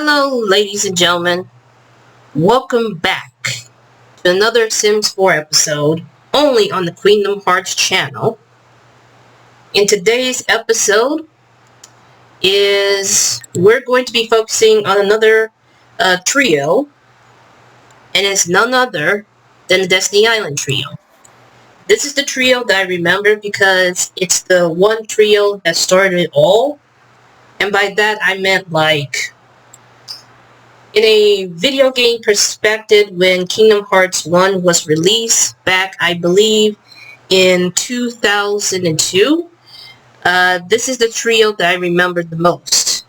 Hello, ladies and gentlemen. Welcome back to another Sims 4 episode, only on the Kingdom Hearts channel. In today's episode we're going to be focusing on another trio, and it's none other than the Destiny Island trio. This is the trio that I remember because it's the one trio that started it all, and by that I meant like in a video game perspective, when Kingdom Hearts 1 was released back, I believe, in 2002, this is the trio that I remember the most.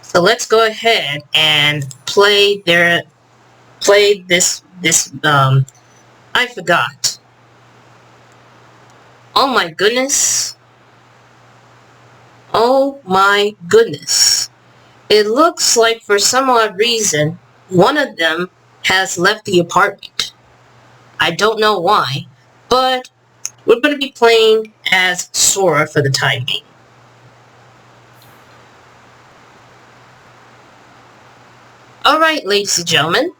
So let's go ahead and play this, I forgot. Oh my goodness. Oh my goodness. It looks like for some odd reason, one of them has left the apartment. I don't know why, but we're going to be playing as Sora for the time being. Alright, ladies and gentlemen.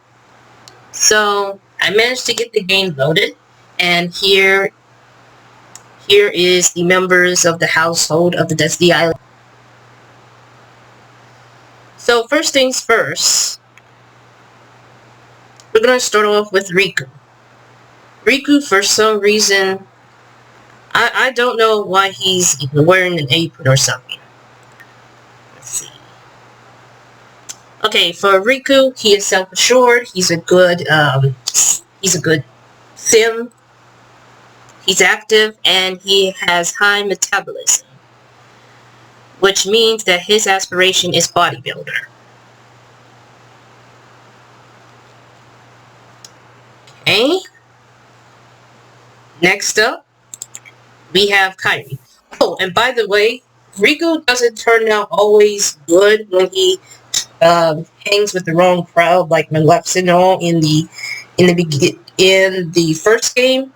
So, I managed to get the game loaded, and here is the members of the household of the Destiny Island. So first things first, we're going to start off with Riku. Riku, for some reason, I don't know why he's wearing an apron or something. Let's see. Okay, for Riku, he is self-assured. He's a good sim. He's active, and he has high metabolism, which means that his aspiration is bodybuilder. Okay. Next up, we have Kyrie. Oh, and by the way, Riku doesn't turn out always good when he hangs with the wrong crowd, like Maleficent in the first game.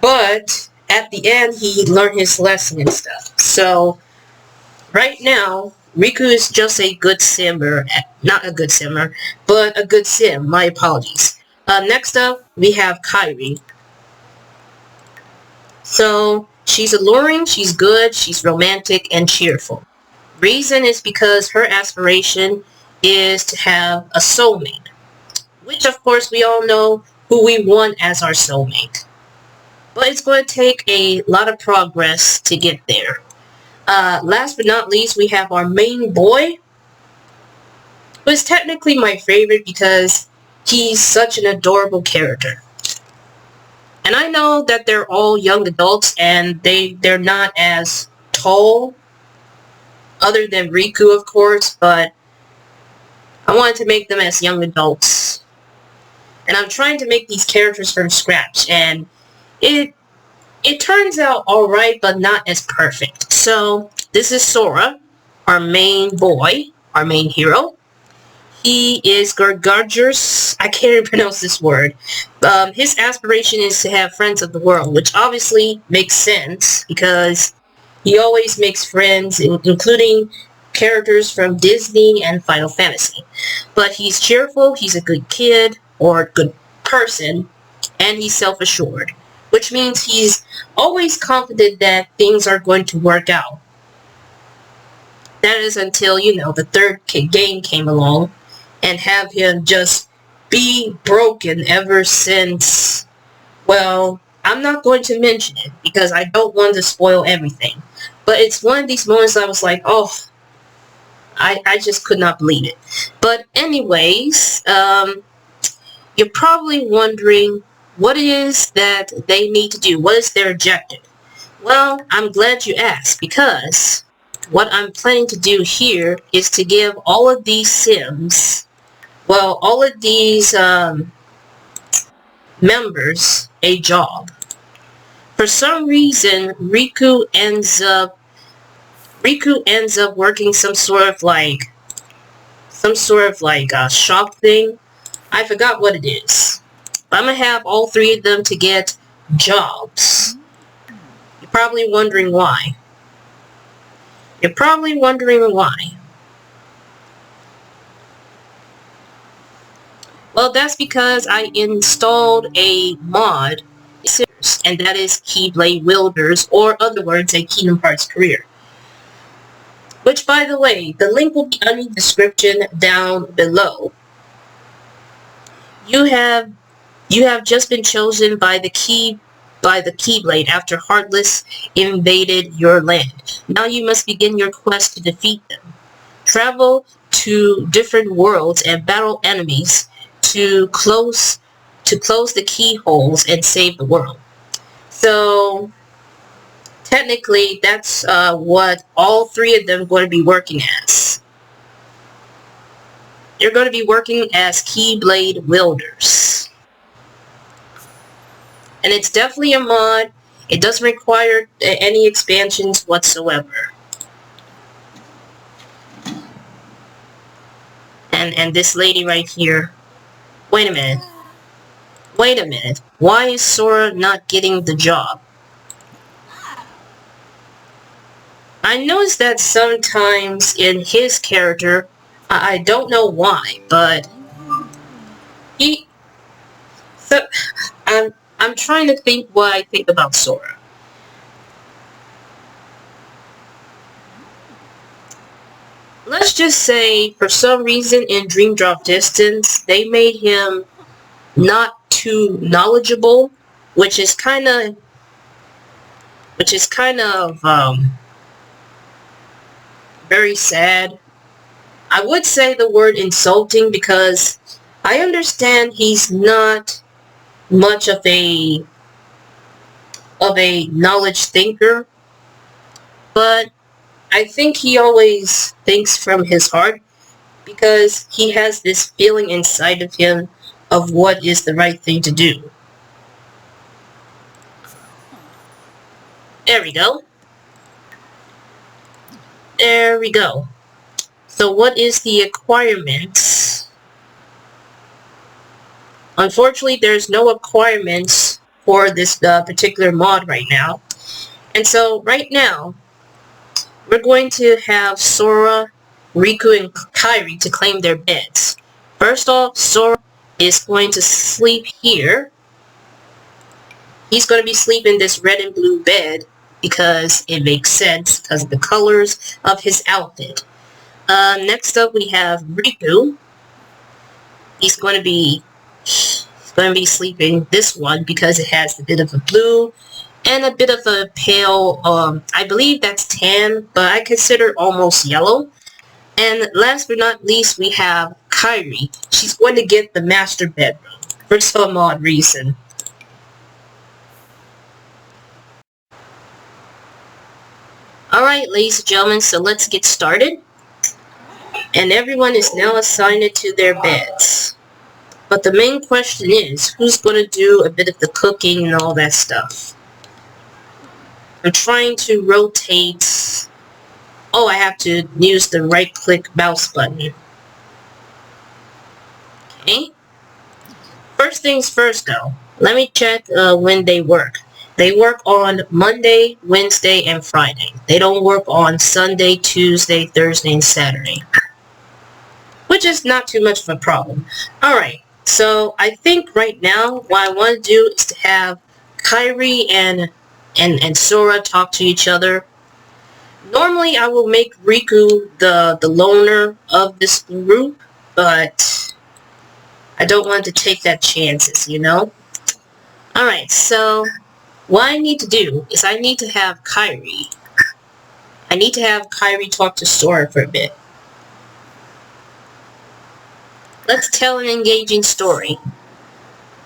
But at the end, he learned his lesson and stuff. So, right now, Riku is just a good simmer. Not a good simmer, but a good sim. My apologies. Next up, we have Kyrie. So, she's alluring, she's good, she's romantic, and cheerful. Reason is because her aspiration is to have a soulmate. Which, of course, we all know who we want as our soulmate. But it's going to take a lot of progress to get there. Last but not least, we have our main boy, who is technically my favorite because he's such an adorable character. And I know that they're all young adults and they're not as tall, other than Riku, of course, but I wanted to make them as young adults. And I'm trying to make these characters from scratch, and it turns out alright, but not as perfect. So, this is Sora, our main boy, our main hero. He is Gargajers. I can't even pronounce this word. His aspiration is to have friends of the world, which obviously makes sense, because he always makes friends, including characters from Disney and Final Fantasy. But he's cheerful, he's a good kid, or a good person, and he's self-assured, which means he's always confident that things are going to work out. That is until, the third game came along and have him just be broken ever since, well, I'm not going to mention it because I don't want to spoil everything. But it's one of these moments I was like, oh, I just could not believe it. But anyways, you're probably wondering what it is that they need to do. What is their objective? Well, I'm glad you asked, because what I'm planning to do here is to give all of these Sims, well, all of these members a job. For some reason, Riku ends up working some sort of like shop thing. I forgot what it is. But I'm going to have all three of them to get jobs. You're probably wondering why. You're probably wondering why. Well, that's because I installed a mod, and that is Keyblade Wielders, or other words, a Kingdom Hearts career. Which, by the way, the link will be in the description down below. You have just been chosen by the Keyblade after Heartless invaded your land. Now you must begin your quest to defeat them. Travel to different worlds and battle enemies to close the keyholes and save the world. So technically, that's what all three of them are going to be working as. They're going to be working as Keyblade Wielders. And it's definitely a mod. It doesn't require any expansions whatsoever. And this lady right here. Wait a minute. Why is Sora not getting the job? I noticed that sometimes in his character, I don't know why, but I'm trying to think what I think about Sora. Let's just say, for some reason in Dream Drop Distance, they made him not too knowledgeable, which is kind of very sad. I would say the word insulting because I understand he's not much of a knowledge thinker, but I think he always thinks from his heart because he has this feeling inside of him of what is the right thing to do. There we go. There we go. So what is the acquirements? Unfortunately, there's no acquirements for this particular mod right now. And so right now, we're going to have Sora, Riku, and Kyrie to claim their beds. First off, Sora is going to sleep here. He's going to be sleeping in this red and blue bed because it makes sense because of the colors of his outfit. Next up, we have Riku. He's going to be sleeping this one because it has a bit of a blue and a bit of a pale, I believe that's tan, but I consider almost yellow. And last but not least, we have Kyrie. She's going to get the master bedroom for some odd reason. Alright, ladies and gentlemen, so let's get started. And everyone is now assigned to their beds. But the main question is, who's going to do a bit of the cooking and all that stuff? I'm trying to rotate. Oh, I have to use the right-click mouse button. Okay. First things first, though. Let me check when they work. They work on Monday, Wednesday, and Friday. They don't work on Sunday, Tuesday, Thursday, and Saturday. Which is not too much of a problem. Alright, so I think right now what I want to do is to have Kyrie and Sora talk to each other. Normally I will make Riku the loner of this group, but I don't want to take that chances, you know? Alright, so what I need to do is I need to have Kyrie. I need to have Kyrie talk to Sora for a bit. Let's tell an engaging story.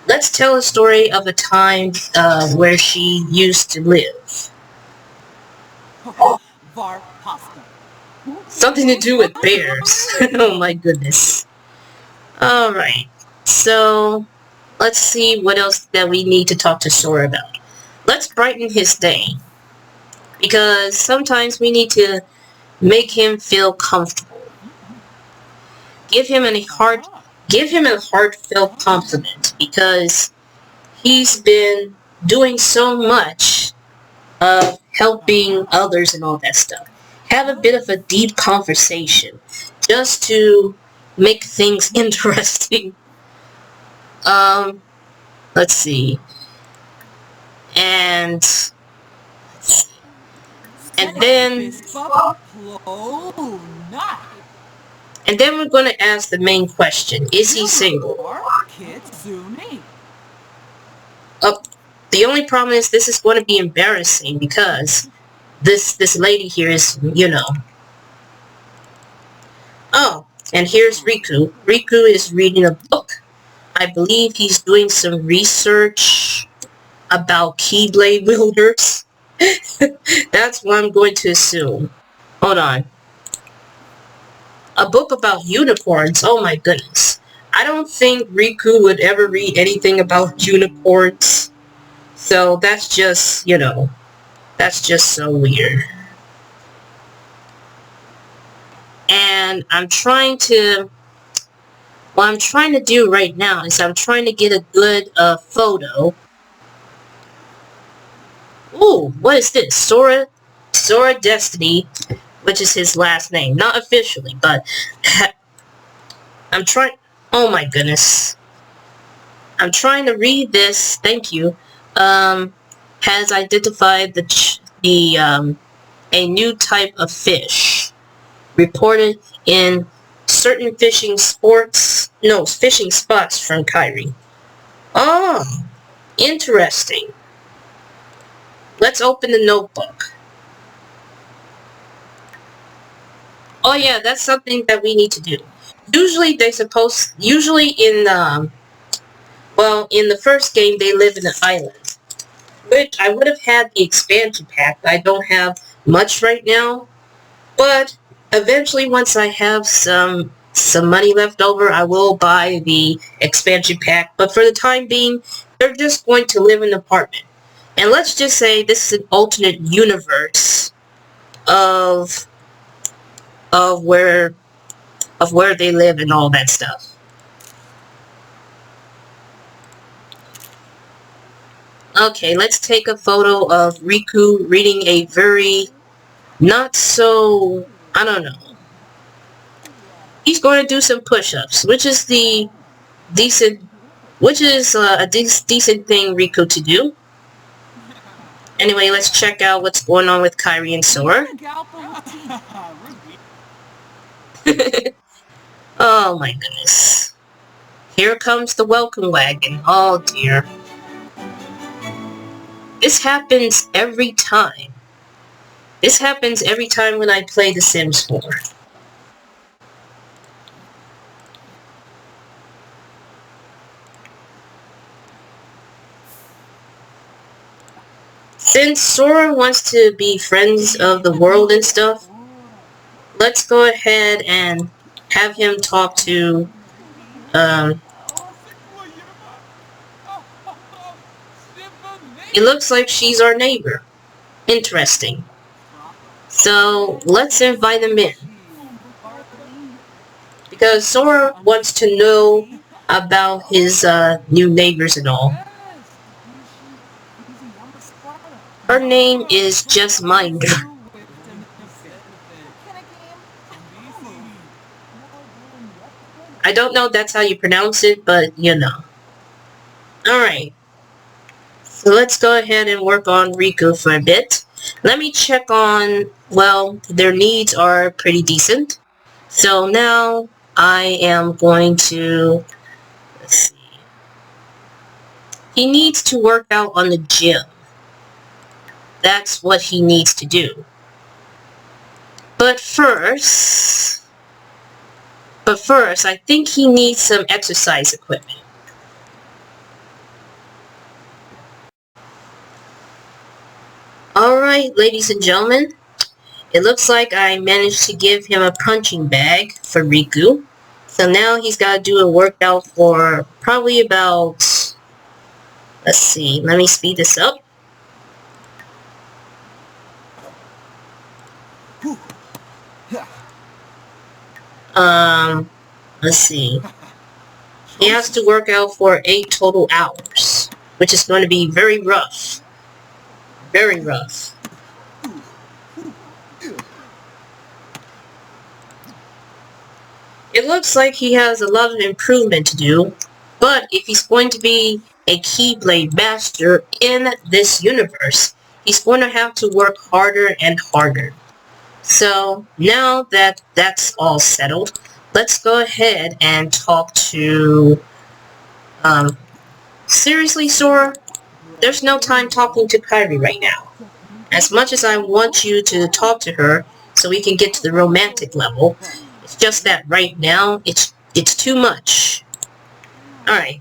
Let's tell a story of a time where she used to live. Something to do with bears. Oh my goodness. Alright, so let's see what else that we need to talk to Sora about. Let's brighten his day. Because sometimes we need to make him feel comfortable. Give him a heartfelt compliment because he's been doing so much of helping others and all that stuff. have a bit of a deep conversation just to make things interesting. Let's see. And then we're going to ask the main question. Is he single? The only problem is this is going to be embarrassing because this lady here is, you know. Oh, and here's Riku. Riku is reading a book. I believe he's doing some research about Keyblade wielders. That's what I'm going to assume. Hold on. A book about unicorns? Oh my goodness. I don't think Riku would ever read anything about unicorns. So that's just, you know, that's just so weird. And I'm trying to... What I'm trying to do right now is I'm trying to get a good photo. Ooh, what is this? Sora Destiny, which is his last name. Not officially, but I'm trying... Oh my goodness. I'm trying to read this. Thank you. Has identified a new type of fish reported in certain fishing spots from Kyrie. Oh, interesting. Let's open the notebook. Oh yeah, that's something that we need to do. Usually in the first game they live in an island, which I would have had the expansion pack. I don't have much right now, but eventually once I have some money left over, I will buy the expansion pack. But for the time being, they're just going to live in an apartment. And let's just say this is an alternate universe of where they live and all that stuff. Okay, let's take a photo of Riku reading a very not so, I don't know. He's going to do some push-ups, which is a decent thing Riku to do. Anyway, let's check out what's going on with Kyrie and Sora. Oh my goodness. Here comes the welcome wagon. Oh dear. This happens every time. This happens every time when I play The Sims 4. Since Sora wants to be friends of the world and stuff, let's go ahead and have him talk to, it looks like she's our neighbor. Interesting. So, let's invite him in. Because Sora wants to know about his new neighbors and all. Her name is Just Minder. I don't know if that's how you pronounce it, but you know. Alright. So let's go ahead and work on Riku for a bit. Let me check on, well, their needs are pretty decent. So now I am going to, let's see. He needs to work out on the gym. That's what he needs to do. But first, I think he needs some exercise equipment. Alright, ladies and gentlemen. It looks like I managed to give him a punching bag for Riku. So now he's got to do a workout for probably about, let's see, let me speed this up. Let's see. He has to work out for 8 total hours, which is going to be very rough. Very rough. It looks like he has a lot of improvement to do, but if he's going to be a Keyblade master in this universe, he's going to have to work harder and harder. So now that that's all settled, let's go ahead and talk to... seriously, Sora? There's no time talking to Kyrie right now. As much as I want you to talk to her so we can get to the romantic level, it's just that right now, it's too much. Alright,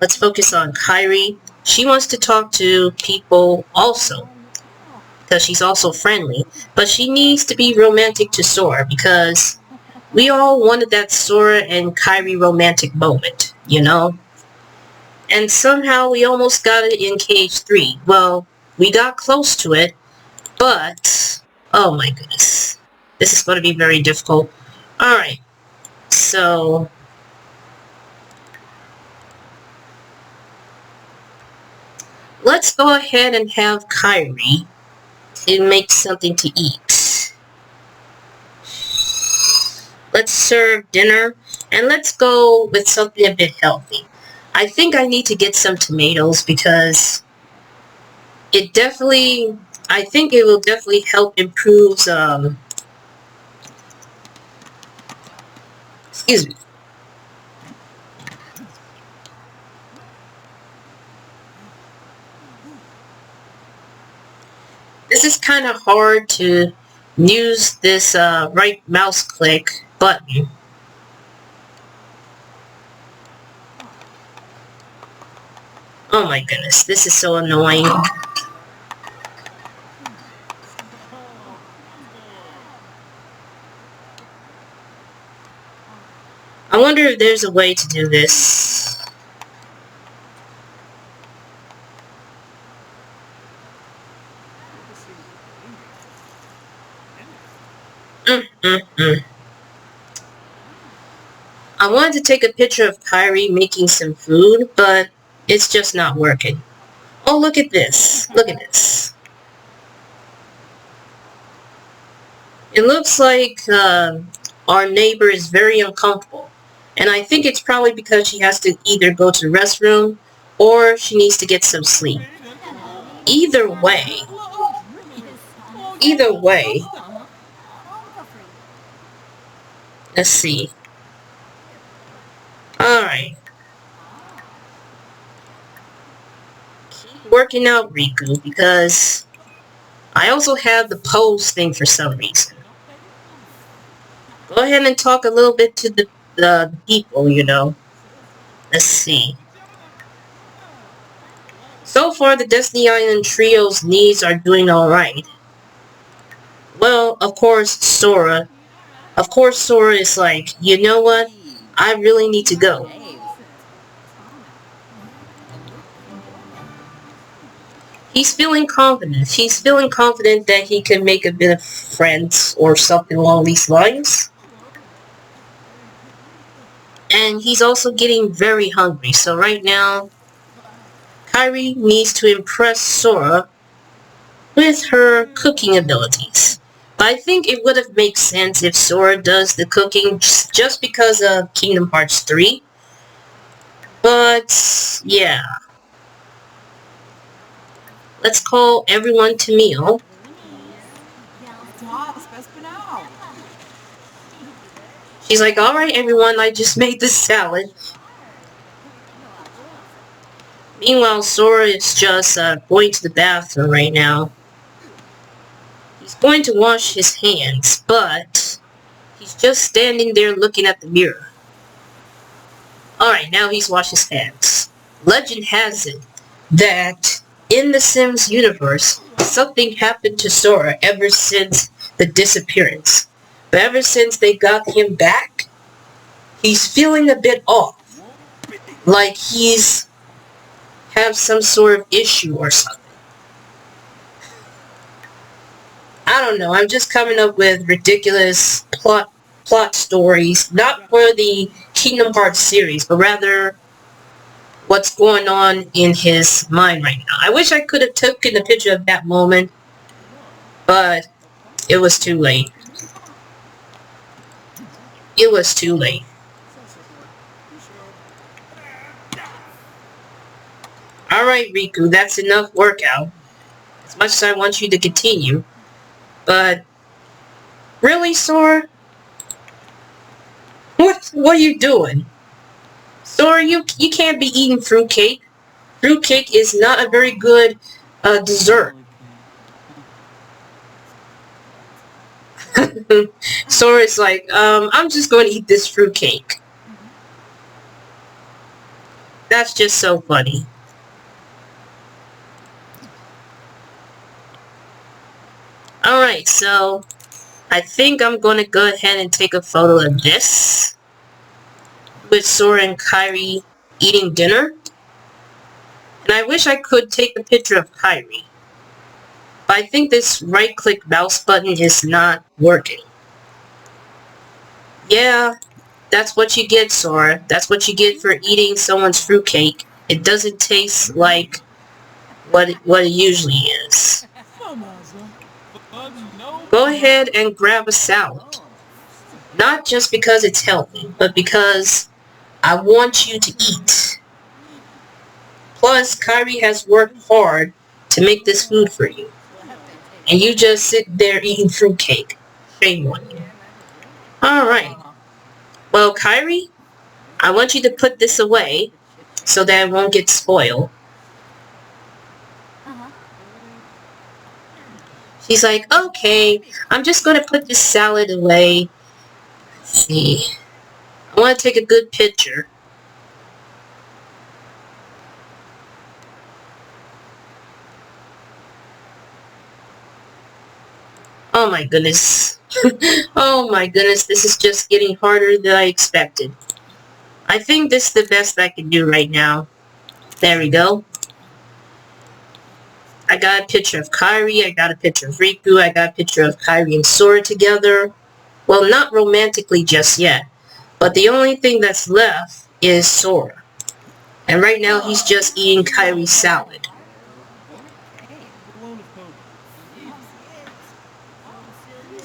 let's focus on Kyrie. She wants to talk to people also, because she's also friendly, but she needs to be romantic to Sora, because we all wanted that Sora and Kyrie romantic moment, you know? And somehow we almost got it in KH3. Well, we got close to it, but... oh my goodness. This is going to be very difficult. Alright, so... let's go ahead and have Kyrie and make something to eat. Let's serve dinner, and let's go with something a bit healthy. I think I need to get some tomatoes because it definitely... I think it will definitely help improve excuse me. This is kind of hard to use this right mouse click button. Oh my goodness, this is so annoying. I wonder if there's a way to do this. I wanted to take a picture of Kyrie making some food, but it's just not working. Oh, look at this. Look at this. It looks like our neighbor is very uncomfortable. And I think it's probably because she has to either go to the restroom or she needs to get some sleep. Either way, let's see. Alright. Keep working out, Riku, because I also have the pose thing for some reason. Go ahead and talk a little bit to the people, you know. Let's see. So far, the Destiny Island Trio's needs are doing alright. Well, of course, Sora. Of course, Sora is like, you know what? I really need to go. He's feeling confident. He's feeling confident that he can make a bit of friends or something along these lines. And he's also getting very hungry. So right now, Kyrie needs to impress Sora with her cooking abilities. But I think it would have made sense if Sora does the cooking just because of Kingdom Hearts 3. But, yeah. Let's call everyone to meal. She's like, alright everyone, I just made this salad. Meanwhile, Sora is just going to the bathroom right now. He's going to wash his hands, but he's just standing there looking at the mirror. Alright, now he's washed his hands. Legend has it that in the Sims universe, something happened to Sora ever since the disappearance. But ever since they got him back, he's feeling a bit off. Like he's have some sort of issue or something. I don't know, I'm just coming up with ridiculous plot stories, not for the Kingdom Hearts series, but rather what's going on in his mind right now. I wish I could have taken a picture of that moment, but it was too late. It was too late. Alright, Riku, that's enough workout. As much as I want you to continue. But, really, Sora? What are you doing? Sora, you can't be eating fruitcake. Fruitcake is not a very good dessert. Sora's like, I'm just going to eat this fruitcake. That's just so funny. Alright, so I think I'm going to go ahead and take a photo of this with Sora and Kyrie eating dinner. And I wish I could take a picture of Kyrie. But I think this right-click mouse button is not working. Yeah, that's what you get, Sora. That's what you get for eating someone's fruitcake. It doesn't taste like what it usually is. Go ahead and grab a salad. Not just because it's healthy, but because I want you to eat. Plus, Kyrie has worked hard to make this food for you. And you just sit there eating fruitcake. Shame on you. Alright. Well, Kyrie, I want you to put this away so that it won't get spoiled. She's like, okay, I'm just going to put this salad away. Let's see. I want to take a good picture. Oh my goodness. Oh my goodness, this is just getting harder than I expected. I think this is the best I can do right now. There we go. I got a picture of Kyrie, I got a picture of Riku, I got a picture of Kyrie and Sora together. Well, not romantically just yet, but the only thing that's left is Sora. And right now he's just eating Kyrie's salad.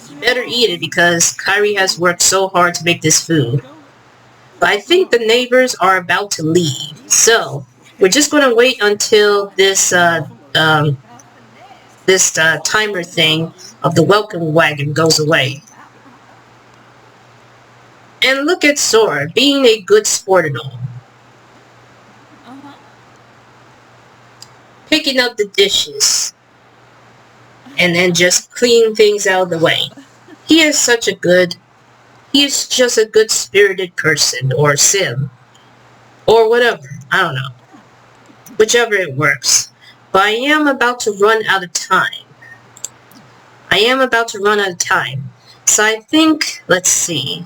You better eat it because Kyrie has worked so hard to make this food. But I think the neighbors are about to leave, so we're just going to wait until this timer thing of the welcome wagon goes away. And look at Sora, being a good sport and all. Picking up the dishes. And then just cleaning things out of the way. He is just a good-spirited person, or sim. Or whatever, I don't know. Whichever it works. But I am about to run out of time. So I think, let's see.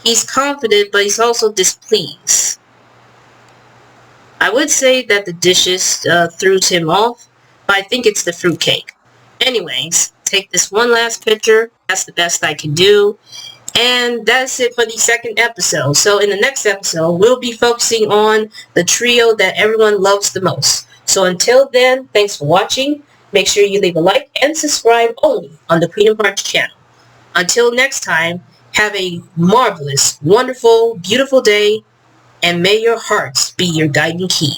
He's confident, but he's also displeased. I would say that the dishes threw him off, but I think it's the fruitcake. Anyways, take this one last picture. That's the best I can do. And that's it for the second episode. So in the next episode, we'll be focusing on the trio that everyone loves the most. So until then, thanks for watching. Make sure you leave a like and subscribe only on the Queen of Hearts channel. Until next time, have a marvelous, wonderful, beautiful day, and may your hearts be your guiding key.